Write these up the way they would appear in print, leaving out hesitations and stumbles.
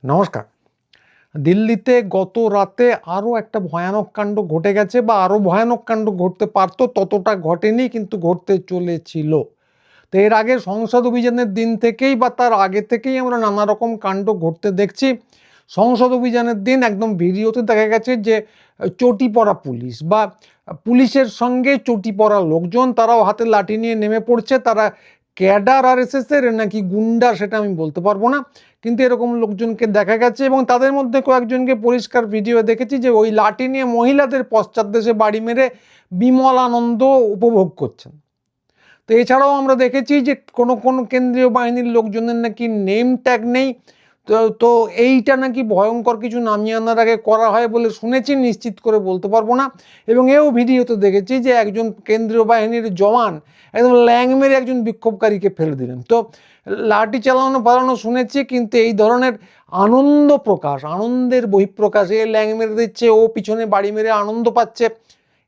নমস্কার। দিল্লিতে গত রাতে আরও একটা ভয়ানক কাণ্ড ঘটে গেছে, বা আরও ভয়ানক কাণ্ড ঘটতে পারত, ততটা ঘটেনি কিন্তু ঘটতে চলেছিল। তো এর আগে সংসদ অভিযানের দিন থেকেই বা তার আগে থেকেই আমরা নানা রকম কাণ্ড ঘটতে দেখছি। সংসদ অভিযানের দিন একদম ভিডিওতে দেখা গেছে যে চটি পরা পুলিশ বা পুলিশের সঙ্গে চটি পরা লোকজন, তারাও হাতে লাঠি নিয়ে নেমে পড়ছে। তারা ক্যাডার আরএসএস এর নাকি গুন্ডা সেটা আমি বলতে পারবো না, কিন্তু এরকম লোকজনকে দেখা গেছে। এবং তাদের মধ্যে কয়েকজনকে পরিষ্কার ভিডিও দেখেছি যে ওই লাঠি নিয়ে মহিলাদের পশ্চাৎদেশে বাড়ি মেরে বিমল আনন্দ উপভোগ করছেন। তো এছাড়াও আমরা দেখেছি যে কোনো কোনো কেন্দ্রীয় বাহিনীর লোকজনের নাকি নেম ট্যাগ নেই। তো এইটা নাকি ভয়ঙ্কর কিছু নামিয়ে আনার আগে করা হয় বলে শুনেছি, নিশ্চিত করে বলতে পারবো না। এবং এও ভিডিওতে দেখেছি যে একজন কেন্দ্রীয় বাহিনীর জওয়ান একদম ল্যাং মেরে একজন বিক্ষোভকারীকে ফেলে দিলেন। তো লাঠি চালানো শুনেছি, কিন্তু এই ধরনের আনন্দ প্রকাশ, আনন্দের বহিঃপ্রকাশ, এ ল্যাং মেরে দিচ্ছে, ও পিছনে বাড়ি মেরে আনন্দ পাচ্ছে,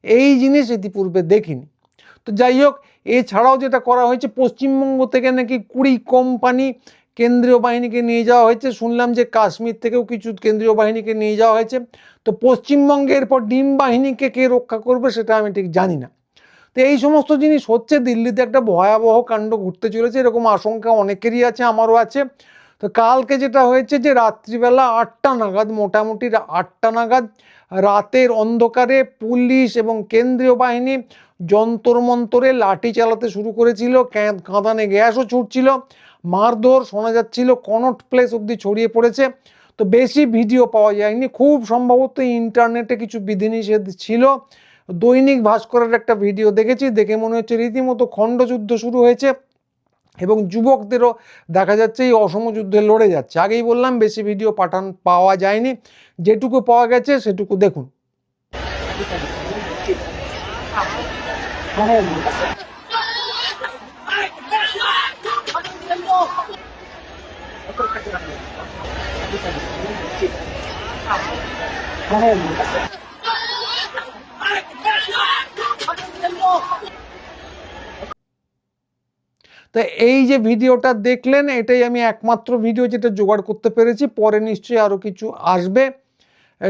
এই জিনিস ইতিপূর্বে দেখিনি। তো যাই হোক, এছাড়াও যেটা করা হয়েছে, পশ্চিমবঙ্গ থেকে নাকি 20 কোম্পানি কেন্দ্রীয় বাহিনীকে নিয়ে যাওয়া হয়েছে। শুনলাম যে কাশ্মীর থেকেও কিছু কেন্দ্রীয় বাহিনীকে নিয়ে যাওয়া হয়েছে। তো পশ্চিমবঙ্গে এরপর ডিম বাহিনীকে কে রক্ষা করবে সেটা আমি ঠিক জানি না। তো এই সমস্ত জিনিস হচ্ছে, দিল্লিতে একটা ভয়াবহ কাণ্ড ঘটতে চলেছে, এরকম আশঙ্কা অনেকেরই আছে, আমারও আছে। তো কালকে যেটা হয়েছে যে রাত্রিবেলা 8টা নাগাদ, মোটামুটি 8টা নাগাদ রাতের অন্ধকারে পুলিশ এবং কেন্দ্রীয় বাহিনী যন্তর মন্তরে লাঠি চালাতে শুরু করেছিল, কাঁদানে গ্যাসও ছুটছিল, মারধর শোনা যাচ্ছিল, কনট প্লেস অবধি ছড়িয়ে পড়েছে। তো বেশি ভিডিও পাওয়া যায়নি, খুব সম্ভবত ইন্টারনেটে কিছু বিধিনিষেধ ছিল। দৈনিক ভাস্করের একটা ভিডিও দেখেছি, দেখে মনে হচ্ছে রীতিমতো খণ্ডযুদ্ধ শুরু হয়েছে এবং যুবকদেরও দেখা যাচ্ছে এই অসম যুদ্ধে লড়ে যাচ্ছে। আগেই বললাম বেশি ভিডিও পাওয়া যায়নি, যেটুকু পাওয়া গেছে সেটুকু দেখুন। তো এই যে ভিডিওটা দেখলেন, এটাই আমি একমাত্র ভিডিও যেটা জোগাড় করতে পেরেছি, পরে নিশ্চয়ই আরও কিছু আসবে।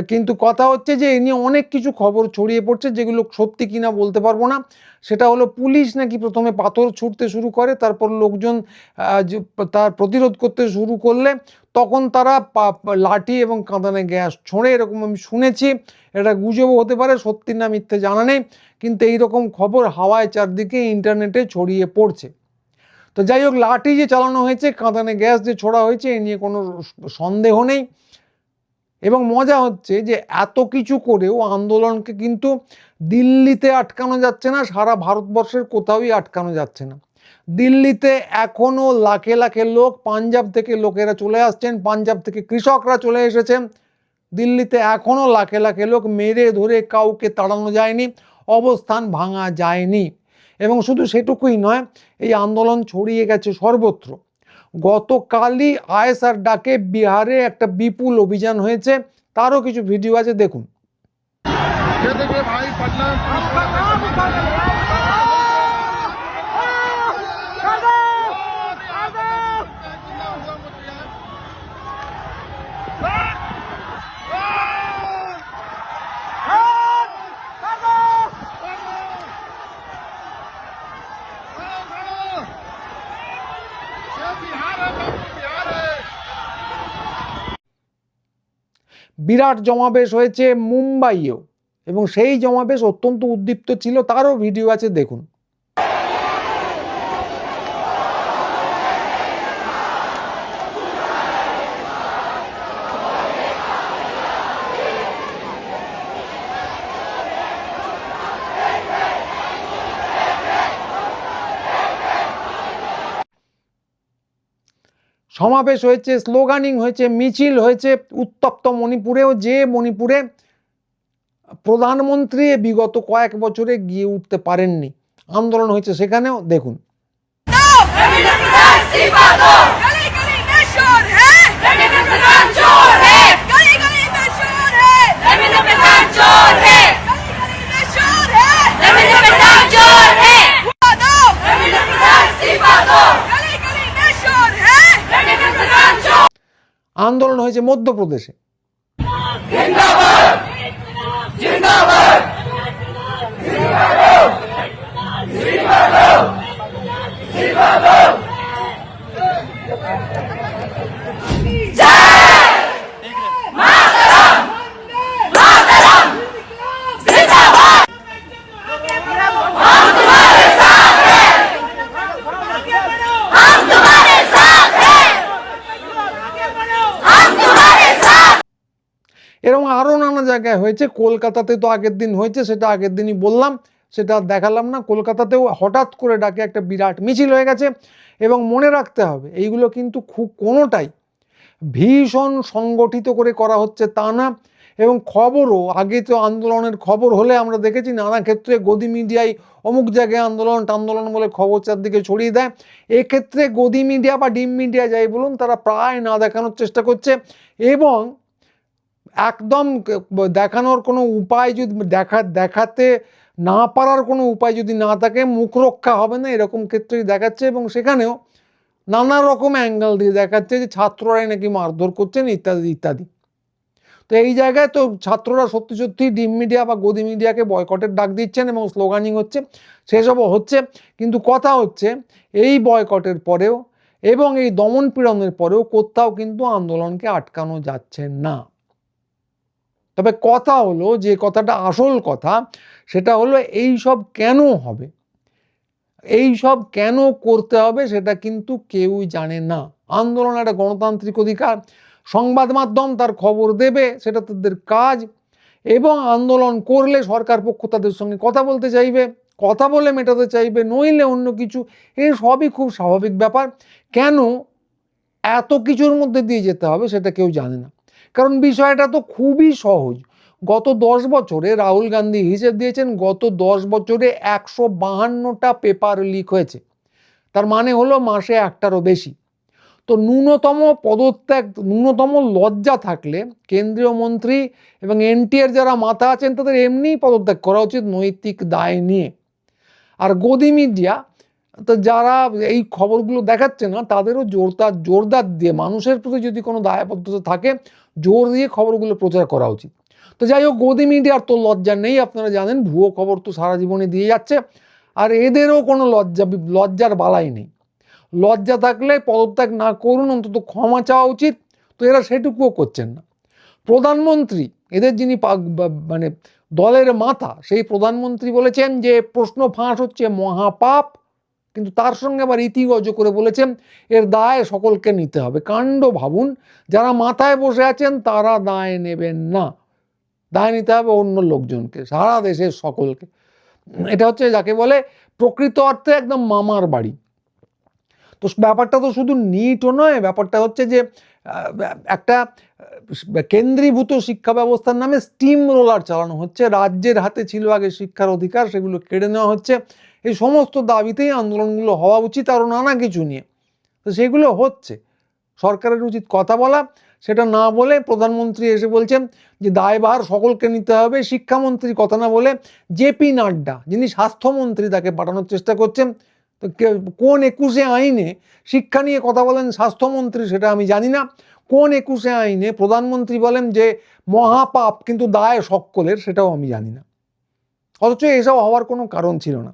কিন্তু কথা হচ্ছে যে এ নিয়ে অনেক কিছু খবর ছড়িয়ে পড়ছে, যেগুলো সত্যি কিনা বলতে পারবো না। সেটা হলো, পুলিশ নাকি প্রথমে পাথর ছুঁড়তে শুরু করে, তারপর লোকজন তার প্রতিরোধ করতে শুরু করলে তখন তারা লাঠি এবং কাঁদানে গ্যাস ছোঁড়ে, এরকম আমি শুনেছি। এটা গুজবও হতে পারে, সত্যি না মিথ্যে জানা নেই, কিন্তু এইরকম খবর হাওয়ায় চারদিকে ইন্টারনেটে ছড়িয়ে পড়ছে। তো যাই হোক, লাঠি যে চালানো হয়েছে, কাঁদানে গ্যাস যে ছোড়া হয়েছে, এ নিয়ে কোনো সন্দেহ নেই। এবং মজা হচ্ছে যে এত কিছু করেও আন্দোলনকে কিন্তু দিল্লিতে আটকানো যাচ্ছে না, সারা ভারতবর্ষের কোথাওই আটকানো যাচ্ছে না। দিল্লিতে এখনও লাখে লাখে লোক, পাঞ্জাব থেকে লোকেরা চলে আসছেন, পাঞ্জাব থেকে কৃষকরা চলে এসেছেন। দিল্লিতে এখনও লাখে লাখে লোক, মেরে ধরে কাউকে তাড়ানো যায়নি, অবস্থান ভাঙা যায়নি। এবং শুধু সেটুকুই নয়, এই আন্দোলন ছড়িয়ে গেছে সর্বত্র। গতকালই আইএসআর ডাকে বিহারে একটা বিপুল অভিযান হয়েছে, তারও কিছু ভিডিও আছে, দেখুন। বিরাট জমাবেশ হয়েছে মুম্বাইয়েও, এবং সেই জমাবেশ অত্যন্ত উদ্দীপ্ত ছিল, তারও ভিডিও আছে, দেখুন। সমাবেশ হয়েছে, স্লোগানিং হয়েছে, মিছিল হয়েছে উত্তপ্ত মণিপুরেও, যে মণিপুরে প্রধানমন্ত্রী বিগত কয়েক বছরে গিয়ে উঠতে পারেননি। আন্দোলন হয়েছে সেখানেও, দেখুন। আন্দোলন হয়েছে মধ্যপ্রদেশে। এরকম আরও নানা জায়গায় হয়েছে। কলকাতাতে তো আগের দিন হয়েছে, সেটা আগের দিনই বললাম, সেটা দেখালাম না। কলকাতাতেও হঠাৎ করে ডাকে একটা বিরাট মিছিল হয়ে গেছে। এবং মনে রাখতে হবে এইগুলো কিন্তু খুব কোনোটাই ভীষণ সংগঠিত করে করা হচ্ছে তা না। এবং খবরও আগে তো আন্দোলনের খবর হলে আমরা দেখেছি নানা ক্ষেত্রে গদি মিডিয়ায় অমুক জায়গায় আন্দোলন বলে খবর চারদিকে ছড়িয়ে দেয়। এক্ষেত্রে গদি মিডিয়া বা ডিম মিডিয়া যাই বলুন, তারা প্রায় না দেখানোর চেষ্টা করছে। এবং একদম দেখানোর কোনো উপায় যদি দেখাতে না পারার কোনো উপায় যদি না থাকে, মুখ রক্ষা হবে না এরকম ক্ষেত্রেই দেখাচ্ছে। এবং সেখানেও নানা রকম অ্যাঙ্গেল দিয়ে দেখাচ্ছে যে ছাত্ররাই নাকি মারধর করছেন ইত্যাদি ইত্যাদি। তো এই জায়গায় তো ছাত্ররা সত্যি সত্যি ডিম মিডিয়া বা গদি মিডিয়াকে বয়কটের ডাক দিচ্ছেন এবং স্লোগানিং হচ্ছে, সেসবও হচ্ছে। কিন্তু কথা হচ্ছে এই বয়কটের পরেও এবং এই দমন পীড়নের পরেও কোথাও কিন্তু আন্দোলনকে আটকানো যাচ্ছে না। তবে কথা হলো, যে কথাটা আসল কথা, সেটা হলো এই সব কেন হবে, এই সব কেন করতে হবে সেটা কিন্তু কেউই জানে না। আন্দোলন একটা গণতান্ত্রিক অধিকার, সংবাদ মাধ্যম তার খবর দেবে, সেটা তাদের কাজ। এবং আন্দোলন করলে সরকার পক্ষ তাদের সঙ্গে কথা বলতে চাইবে, কথা বলে মেটাতে চাইবে, নইলে অন্য কিছু। এই সবই খুব স্বাভাবিক ব্যাপার। কেন এত কিছুর মধ্যে দিয়ে যেতে হবে সেটা কেউ জানে না। কারণ বিষয়টা তো খুবই সহজ। গত 10 বছরে রাহুল গান্ধী হিসেব দিয়েছেন, গত 10 বছরে 152টা পেপার লিক হয়েছে। তার মানে হলো মাসে একটারও বেশি। তো ন্যূনতম পদত্যাগ, ন্যূনতম লজ্জা থাকলে কেন্দ্রীয় মন্ত্রী এবং এনটিএর যারা মাথা আছেন তাদের এমনিই পদত্যাগ করা উচিত নৈতিক দায় নিয়ে। আর গদি মিডিয়া তো যারা এই খবরগুলো দেখাচ্ছে না, তাদেরও জোরদার দিয়ে মানুষের প্রতি যদি কোনো দায়বদ্ধতা থাকে, জোর দিয়ে খবরগুলো প্রচার করা উচিত। তো যাই হোক, গদি মিডিয়ার তো লজ্জা নেই, আপনারা জানেন, ভুয়ো খবর তো সারা জীবনে দিয়ে যাচ্ছে। আর এদেরও কোনো লজ্জার বালাই নেই। লজ্জা থাকলে পদত্যাগ না করুন, অন্তত ক্ষমা চাওয়া উচিত। তো এরা সেটুকুও করছেন না। প্রধানমন্ত্রী, এদের যিনি মানে দলের মাথা, সেই প্রধানমন্ত্রী বলেছেন যে প্রশ্ন ফাঁস হচ্ছে মহাপাপ, কিন্তু তার সঙ্গে আবার ইতিগজ করে বলেছেন এর দায় সকলকে নিতে হবে। কাণ্ড ভাবুন, যারা মাথায় বসে আছেন তারা দায় নেবেন না, দায় নিতে হবে অন্য লোকজনকে, সারা দেশের সকলকে। এটা হচ্ছে যাকে বলে প্রকৃত অর্থে একদম মামার বাড়ি। তো ব্যাপারটা তো শুধু নিটও নয়, ব্যাপারটা হচ্ছে যে একটা কেন্দ্রীভূত শিক্ষা ব্যবস্থার নামে স্টিম রোলার চালানো হচ্ছে। রাজ্যের হাতে ছিল আগে শিক্ষার অধিকার, সেগুলো কেড়ে নেওয়া হচ্ছে। এই সমস্ত দাবিতেই আন্দোলনগুলো হওয়া উচিত, আরও নানা কিছু নিয়ে। তো সেগুলো হচ্ছে। সরকারের উচিত কথা বলা, সেটা না বলে প্রধানমন্ত্রী এসে বলছেন যে দায়ভার সকলকে নিতে হবে। শিক্ষামন্ত্রী কথা না বলে জেপি নাড্ডা, যিনি স্বাস্থ্যমন্ত্রী, তাকে পাঠানোর চেষ্টা করছেন। তো কোন 21 আইনে শিক্ষা নিয়ে কথা বলেন স্বাস্থ্যমন্ত্রী সেটা আমি জানি না। কোন 21 আইনে প্রধানমন্ত্রী বলেন যে মহাপাপ কিন্তু দায় সকলের, সেটাও আমি জানি না। অথচ এসব হওয়ার কোনো কারণ ছিল না।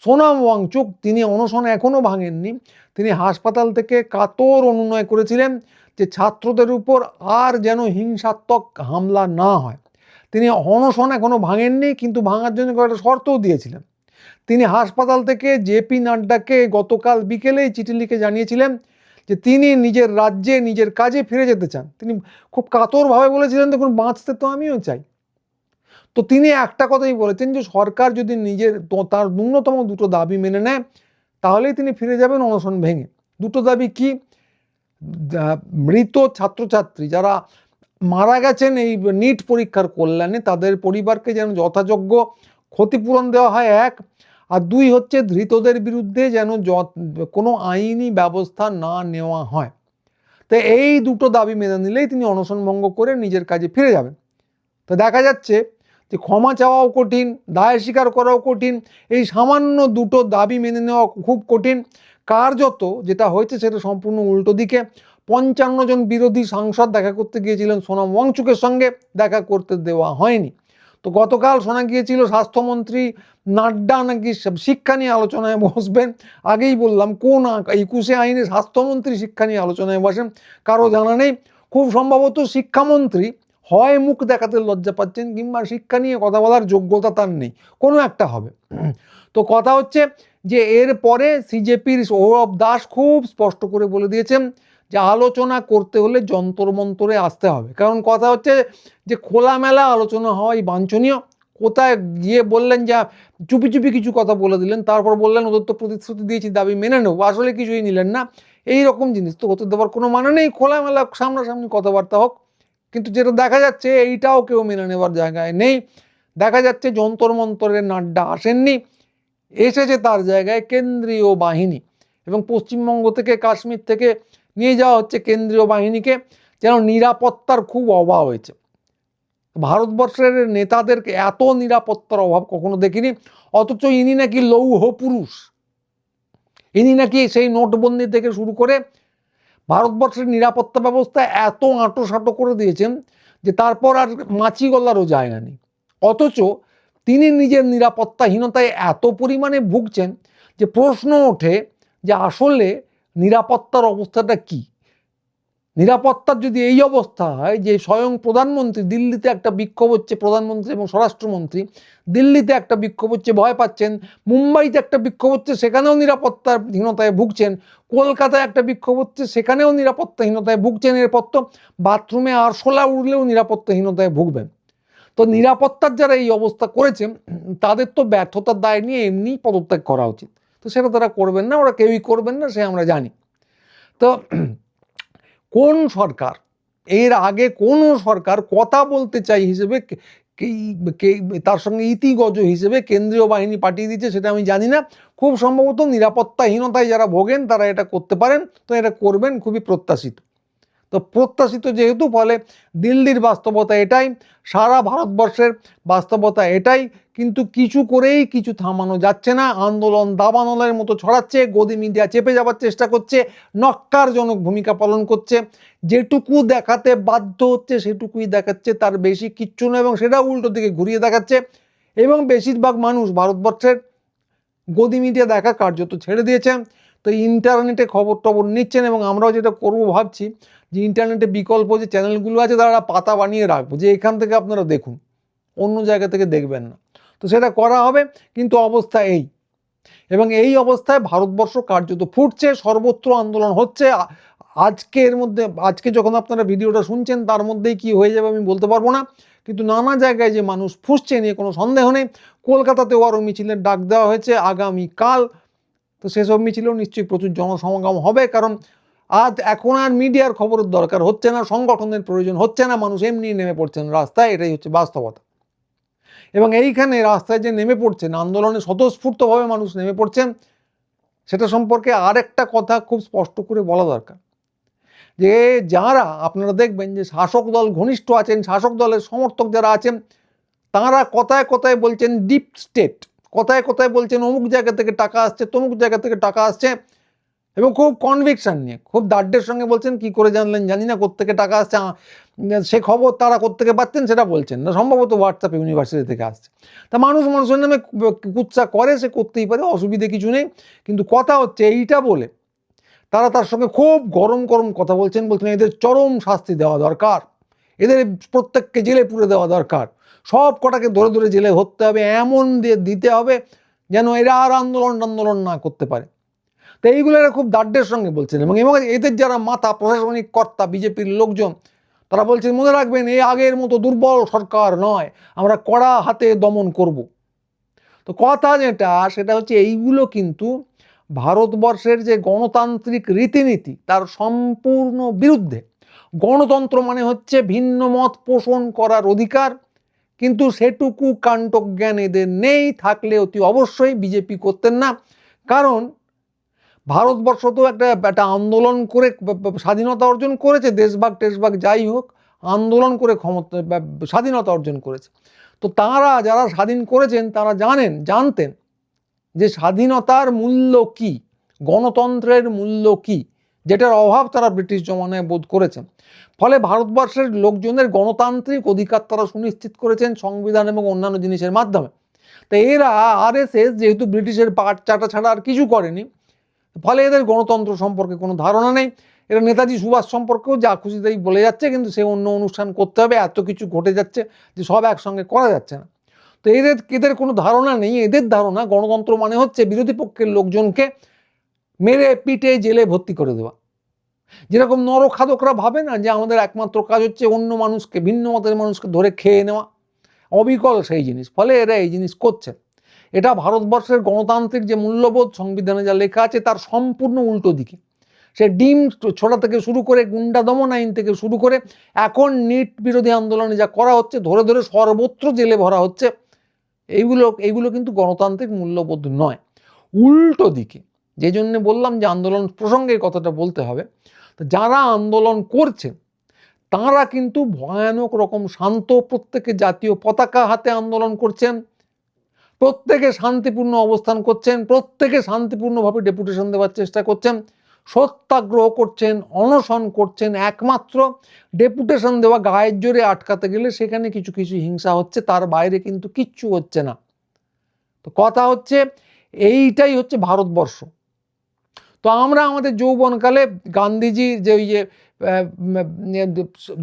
সোনাম ওয়াংচুক, তিনি অনশন এখনও ভাঙেননি। তিনি হাসপাতাল থেকে কাতর অনুনয় করেছিলেন যে ছাত্রদের উপর আর যেন হিংসাত্মক হামলা না হয়। তিনি অনশন এখনও ভাঙেননি, কিন্তু ভাঙার জন্য কয়েকটা শর্তও দিয়েছিলেন। তিনি হাসপাতাল থেকে জেপি নাড্ডাকে গতকাল বিকেলেই চিঠি লিখে জানিয়েছিলেন যে তিনি নিজের রাজ্যে নিজের কাজে ফিরে যেতে চান। তিনি খুব কাতরভাবে বলেছিলেন, দেখুন বাঁচতে তো আমিও চাই। তো তিনি একটা কথাই বলেছেন যে সরকার যদি তার ন্যূনতম দুটো দাবি মেনে নেয়, তাহলেই তিনি ফিরে যাবেন অনশন ভেঙে। দুটো দাবি কি? মৃত ছাত্রছাত্রী যারা মারা গেছেন এই নিট পরীক্ষার কল্যাণে, তাদের পরিবারকে যেন যথাযোগ্য ক্ষতিপূরণ দেওয়া হয়, এক। আর দুই হচ্ছে ধৃতদের বিরুদ্ধে যেন কোনো আইনি ব্যবস্থা না নেওয়া হয়। তো এই দুটো দাবি মেনে নিলেই তিনি অনশন ভঙ্গ করে নিজের কাজে ফিরে যাবেন। তো দেখা যাচ্ছে যে ক্ষমা চাওয়াও কঠিন, দায় স্বীকার করাও কঠিন, এই সামান্য দুটো দাবি মেনে নেওয়া খুব কঠিন। কার্যত যেটা হয়েছে সেটা সম্পূর্ণ উল্টো দিকে। 55 জন বিরোধী সাংসদ দেখা করতে গিয়েছিলেন সোনাম ওয়াংচুকের সঙ্গে, দেখা করতে দেওয়া হয়নি। তো গতকাল শোনা গিয়েছিল স্বাস্থ্যমন্ত্রী নাড্ডা নাকি শিক্ষা নিয়ে আলোচনায় বসবেন। আগেই বললাম কোন 21 আইনে স্বাস্থ্যমন্ত্রী শিক্ষা নিয়ে আলোচনায় বসেন কারো জানা নেই। খুব সম্ভবত শিক্ষামন্ত্রী হয় মুখ দেখাতে লজ্জা পাচ্ছেন কিংবা শিক্ষা নিয়ে কথা বলার যোগ্যতা তার নেই, কোনো একটা হবে। তো কথা হচ্ছে যে এর পরে সিজেপির সৌরভ দাস খুব স্পষ্ট করে বলে দিয়েছেন যে আলোচনা করতে হলে যন্তর মন্তরে আসতে হবে। কারণ কথা হচ্ছে যে খোলামেলা আলোচনা হওয়াই বাঞ্ছনীয়। কোথায় গিয়ে বললেন যা চুপি চুপি কিছু কথা বলে দিলেন, তারপর বললেন ওদের তো প্রতিশ্রুতি দিয়েছি, দাবি মেনে নেবো, আসলে কিছুই নিলেন না। এই রকম জিনিস তো হতে দেওয়ার কোনো মানে নেই। খোলামেলা সামনাসামনি কথাবার্তা হোক। কিন্তু যেটা দেখা যাচ্ছে এইটাও কেউ মেনে নেওয়ার জায়গায় নেই। দেখা যাচ্ছে যন্তর মন্তরের নাড্ডা আসেননি, এসেছে তার জায়গায় কেন্দ্রীয় বাহিনী। এবং পশ্চিমবঙ্গ থেকে কাশ্মীর থেকে নিয়ে যাওয়া হচ্ছে কেন্দ্রীয় বাহিনীকে, যেন নিরাপত্তার খুব অভাব হয়েছে। ভারতবর্ষের নেতাদেরকে এত নিরাপত্তার অভাব কখনো দেখিনি। অথচ ইনি নাকি লৌহ পুরুষ, ইনি নাকি সেই নোটবন্দি থেকে শুরু করে ভারতবর্ষের নিরাপত্তা ব্যবস্থা এত আঁটোসাঁটো করে দিয়েছেন যে তারপর আর মাছি গলারও জায়গা নেই। অথচ তিনি নিজের নিরাপত্তাহীনতায় এত পরিমাণে ভুগছেন যে প্রশ্ন ওঠে যে আসলে নিরাপত্তার অবস্থাটা কি। নিরাপত্তার যদি এই অবস্থা হয় যে স্বয়ং প্রধানমন্ত্রী, দিল্লিতে একটা বিক্ষোভ হচ্ছে, প্রধানমন্ত্রী এবং স্বরাষ্ট্রমন্ত্রী দিল্লিতে একটা বিক্ষোভ হচ্ছে, ভয় পাচ্ছেন, মুম্বাইতে একটা বিক্ষোভ হচ্ছে, সেখানেও নিরাপত্তাহীনতায় ভুগছেন, কলকাতায় একটা বিক্ষোভ হচ্ছে, সেখানেও নিরাপত্তাহীনতায় ভুগছেন, এরপর তো বাথরুমে আরশোলা উঠলেও নিরাপত্তাহীনতায় ভুগবেন। তো নিরাপত্তার যারা এই অবস্থা করেছেন তাদের তো ব্যর্থতার দায় নিয়ে এমনি পদত্যাগ করা উচিত। তো সেটা তারা করবেন না, ওরা কেউই করবেন না, সে আমরা জানি। তো কোন সরকার, এর আগে কোন সরকার কথা বলতে চাই হিসেবে তার সঙ্গে ইতিগজ হিসেবে কেন্দ্রীয় বাহিনী পাঠিয়ে দিচ্ছে সেটা আমি জানি না। খুব সম্ভবত নিরাপত্তাহীনতায় যারা ভোগেন তারা এটা করতে পারেন, তো এটা করবেন, খুবই প্রত্যাশিত। তো প্রত্যাশিত যেহেতু, ফলে দিল্লির বাস্তবতা এটাই, সারা ভারতবর্ষের বাস্তবতা এটাই। কিন্তু কিছু করেই কিছু থামানো যাচ্ছে না। আন্দোলন দাবানলের মতো ছড়াচ্ছে, গদি মিডিয়া চেপে যাওয়ার চেষ্টা করছে, নক্কারজনক ভূমিকা পালন করছে, যেটুকু দেখাতে বাধ্য হচ্ছে সেটুকুই দেখাচ্ছে, তার বেশি কিচ্ছু না, এবং সেটা উল্টো দিকে ঘুরিয়ে দেখাচ্ছে। এবং বেশিরভাগ মানুষ ভারতবর্ষের গদি মিডিয়া দেখা কার্যত ছেড়ে দিয়েছেন। তো ইন্টারনেটে খবর টবর নিচ্ছেন, এবং আমরাও যেটা করবো ভাবছি যে ইন্টারনেটে বিকল্প যে চ্যানেলগুলো আছে তারা পাতা বানিয়ে রাখবো যে এখান থেকে আপনারা দেখুন, অন্য জায়গা থেকে দেখবেন না। তো সেটা করা হবে, কিন্তু অবস্থা এই। এবং এই অবস্থায় ভারতবর্ষ কার্যত ফুটছে, সর্বত্র আন্দোলন হচ্ছে। আজকের মধ্যে, আজকে যখন আপনারা ভিডিওটা শুনছেন তার মধ্যেই কি হয়ে যাবে আমি বলতে পারবো না, কিন্তু নানা জায়গায় যে মানুষ ফুসছে নিয়ে কোনো সন্দেহ নেই। কলকাতাতেও আরও মিছিলের ডাক দেওয়া হয়েছে আগামীকাল। তো সেসব মিছিলেও নিশ্চয়ই প্রচুর জনসমাগম হবে, কারণ এখন আর মিডিয়ার খবরের দরকার হচ্ছে না, সংগঠনের প্রয়োজন হচ্ছে না, মানুষ এমনি নেমে পড়ছেন রাস্তায়, এটাই হচ্ছে বাস্তবতা। এবং এইখানে রাস্তায় যে নেমে পড়ছেন, আন্দোলনে স্বতঃস্ফূর্তভাবে মানুষ নেমে পড়ছেন, সেটা সম্পর্কে আরেকটা কথা খুব স্পষ্ট করে বলা দরকার, যে যারা আপনারা দেখবেন যে শাসক দল ঘনিষ্ঠ আছেন, শাসক দলের সমর্থক যারা আছেন, তারা কথায় কথায় বলছেন ডিপ স্টেট, কথায় কথায় বলছেন অমুক জায়গা থেকে টাকা আসছে, তমুক জায়গা থেকে টাকা আসছে, এবং খুব কনভিকশন নিয়ে, খুব দার্ঢ্যের সঙ্গে বলছেন। কি করে জানলেন জানি না, কোত্থেকে টাকা আসছে সে খবর তারা কোত্থেকে পাচ্ছেন সেটা বলছেন না, সম্ভবত হোয়াটসঅ্যাপ ইউনিভার্সিটি থেকে আসছে। তা মানুষ মানুষের নামে কুৎসা করে, সে করতেই পারে, অসুবিধে কিছু নেই। কিন্তু কথা হচ্ছে এইটা বলে তারা তার সঙ্গে খুব গরম গরম কথা বলছেন, এদের চরম শাস্তি দেওয়া দরকার, এদের প্রত্যেককে জেলে পুরে দেওয়া দরকার, সব কটাকে ধরে ধরে জেলে ভরতে হবে, এমন দিয়ে দিতে হবে যেন এরা আর আন্দোলন না করতে পারে। তো এইগুলো এরা খুব দার্ঢ্যের সঙ্গে বলছেন। এবং এদের যারা মাথা, প্রশাসনিক কর্তা, বিজেপির লোকজন, তারা বলছেন মনে রাখবেন এই আগের মতো দুর্বল সরকার নয়, আমরা কড়া হাতে দমন করব। তো কথা যেটা, সেটা হচ্ছে এইগুলো কিন্তু ভারতবর্ষের যে গণতান্ত্রিক রীতিনীতি তার সম্পূর্ণ বিরুদ্ধে। গণতন্ত্র মানে হচ্ছে ভিন্ন মত পোষণ করার অধিকার, কিন্তু সেটুকু কাণ্ডজ্ঞান এদের নেই। থাকলে অতি অবশ্যই বিজেপি করতেন না, কারণ ভারতবর্ষ তো একটা আন্দোলন করে স্বাধীনতা অর্জন করেছে, দেশভাগ টেশভাগ যাই হোক, আন্দোলন করে স্বাধীনতা অর্জন করেছে। তো তারা যারা স্বাধীন করেছেন তারা জানতেন যে স্বাধীনতার মূল্য কি, গণতন্ত্রের মূল্য কি, যেটার অভাব তারা ব্রিটিশ জমানায় বোধ করেছেন। ফলে ভারতবর্ষের লোকজনের গণতান্ত্রিক অধিকার তারা সুনিশ্চিত করেছেন সংবিধান এবং অন্যান্য জিনিসের মাধ্যমে। তো এরা আরএসএস যেহেতু ব্রিটিশের পাট চাটা ছাড়া আর কিছু করেনি, ফলে এদের গণতন্ত্র সম্পর্কে কোনো ধারণা নেই। এরা নেতাজি সুভাষ সম্পর্কেও যা খুশি তাই বলে যাচ্ছে, কিন্তু সে অন্য অনুষ্ঠান করতে হবে, এত কিছু ঘটে যাচ্ছে যে সব একসঙ্গে করা যাচ্ছে না। তো এদের কোনো ধারণা নেই। এদের ধারণা গণতন্ত্র মানে হচ্ছে বিরোধী পক্ষের লোকজনকে মেরে পিটে জেলে ভর্তি করে দেওয়া। যেরকম নরখাদকরা ভাবে না যে আমাদের একমাত্র কাজ হচ্ছে অন্য মানুষকে, ভিন্ন মতের মানুষকে ধরে খেয়ে নেওয়া, অবিকল সেই জিনিস। ফলে এরা এই জিনিস করছে। এটা ভারতবর্ষের গণতান্ত্রিক যে মূল্যবোধ সংবিধানে যা লেখা আছে তার সম্পূর্ণ উল্টো দিকে। সে ডিম ছোড়া থেকে শুরু করে গুন্ডা দমন আইন থেকে শুরু করে এখন নিট বিরোধী আন্দোলনে যা করা হচ্ছে, ধরে ধরে সর্বত্র জেলে ভরা হচ্ছে, এইগুলো কিন্তু গণতান্ত্রিক মূল্যবোধ নয়, উল্টো দিকে। যে জন্য বললাম যে আন্দোলন প্রসঙ্গে কথাটা বলতে হবে। তো যারা আন্দোলন করছেন তারা কিন্তু ভয়ানক রকম শান্ত, প্রত্যেকে জাতীয় পতাকা হাতে আন্দোলন করছেন, প্রত্যেকে শান্তিপূর্ণ অবস্থান করছেন, প্রত্যেকে শান্তিপূর্ণভাবে ডেপুটেশন দেওয়ার চেষ্টা করছেন, সত্যাগ্রহ করছেন, অনশন করছেন। একমাত্র ডেপুটেশন দেওয়া গায়ের জোরে আটকাতে গেলে সেখানে কিছু কিছু হিংসা হচ্ছে, তার বাইরে কিন্তু কিচ্ছু হচ্ছে না। তো কথা হচ্ছে এইটাই হচ্ছে ভারতবর্ষ। তো আমরা আমাদের যৌবনকালে গান্ধীজির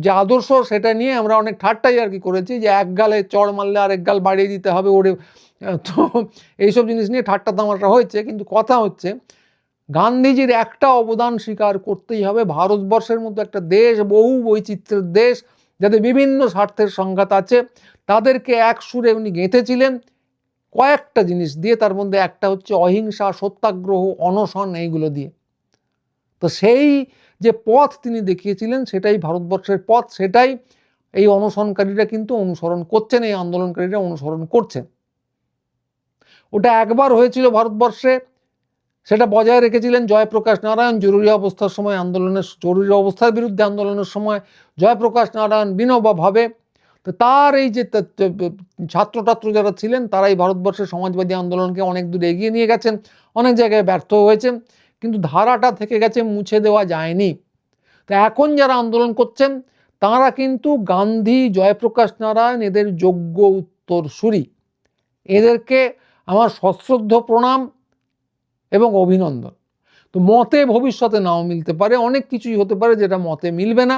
যে আদর্শ সেটা নিয়ে আমরা অনেক ঠাট্টাই আর কি করেছি, যে এক গালে চড় মারলে আরেক গাল বাড়িয়ে দিতে হবে ওরে। তো এইসব জিনিস নিয়ে ঠাট্টা তামাশা হয়েছে, কিন্তু কথা হচ্ছে গান্ধীজির একটা অবদান স্বীকার করতেই হবে। ভারতবর্ষের মতো একটা দেশ, বহু বৈচিত্র্যের দেশ, যাদের বিভিন্ন স্বার্থের সংঘাত আছে, তাদেরকে এক সুরে উনি গেঁথেছিলেন কয়েকটা জিনিস দিয়ে। তার মধ্যে একটা হচ্ছে অহিংসা, সত্যাগ্রহ, অনশন, এইগুলো দিয়ে। তো সেই যে পথ তিনি দেখিয়েছিলেন সেটাই ভারতবর্ষের পথ, সেটাই এই অনশনকারীরা কিন্তু অনুসরণ করছেন, এই আন্দোলনকারীরা অনুসরণ করছেন। ওটা একবার হয়েছিল ভারতবর্ষে, সেটা বজায় রেখেছিলেন জয়প্রকাশ নারায়ণ জরুরি অবস্থার সময়, জরুরি অবস্থার বিরুদ্ধে আন্দোলনের সময় জয়প্রকাশ নারায়ণ বিনোবাভাবে। তো তার এই যে ছাত্রটাত্র যারা ছিলেন তারাই ভারতবর্ষের সমাজবাদী আন্দোলনকে অনেক দূর এগিয়ে নিয়ে গেছেন, অনেক জায়গায় ব্যর্থ হয়েছেন, কিন্তু ধারাটা থেকে গেছে, মুছে দেওয়া যায়নি। তো এখন যারা আন্দোলন করছেন তারা কিন্তু গান্ধী, জয়প্রকাশ নারায়ণ এদের যোগ্য উত্তরসূরি। এদেরকে আমার সশ্রদ্ধ প্রণাম এবং অভিনন্দন। তো মতে ভবিষ্যতে নাও মিলতে পারে, অনেক কিছুই হতে পারে যেটা মতে মিলবে না,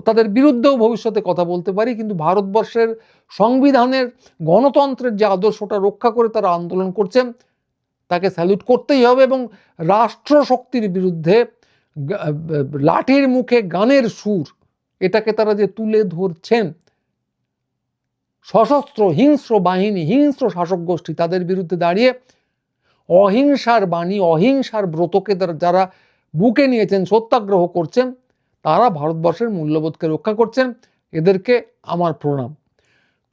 তাদের বিরুদ্ধেও ভবিষ্যতে কথা বলতে পারি, কিন্তু ভারতবর্ষের সংবিধানের, গণতন্ত্রের যে আদর্শটা রক্ষা করে তারা আন্দোলন করছেন তাকে স্যালুট করতেই হবে। এবং রাষ্ট্রশক্তির বিরুদ্ধে লাঠির মুখে গানের সুর, এটাকে তারা যে তুলে ধরছেন, সশস্ত্র হিংস্র বাহিনী, হিংস্র শাসক গোষ্ঠী, তাদের বিরুদ্ধে দাঁড়িয়ে অহিংসার বাণী, অহিংসার ব্রতকে যারা বুকে নিয়েছেন, সত্যাগ্রহ করছেন, তারা ভারতবর্ষের মূল্যবোধকে রক্ষা করছেন। এদেরকে আমার প্রণাম।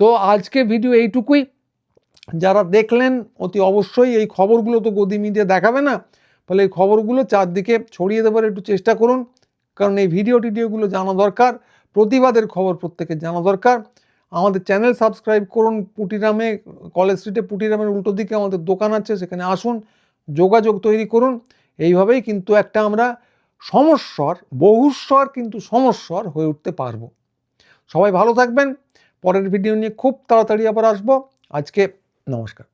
তো আজকে ভিডিও এইটুকুই। যারা দেখলেন অতি অবশ্যই এই খবরগুলো তো গদি মিডিয়া দেখাবে না, ফলে এই খবরগুলো চারদিকে ছড়িয়ে দেবার একটু চেষ্টা করুন, কারণ এই ভিডিওগুলো জানা দরকার, প্রতিবাদের খবর প্রত্যেকের জানা দরকার। আমাদের চ্যানেল সাবস্ক্রাইব করুন। পুটিরামে, কলেজ স্ট্রিটে পুটিরামের উল্টো দিকে আমাদের দোকান আছে, সেখানে আসুন, যোগাযোগ তৈরি করুন। এইভাবেই কিন্তু একটা আমরা সমস্বর, বহুস্বর কিন্তু সমস্বর হয়ে উঠতে পারবো। সবাই ভালো থাকবেন। পরের ভিডিও নিয়ে খুব তাড়াতাড়ি আবার আসবো। আজকে নমস্কার।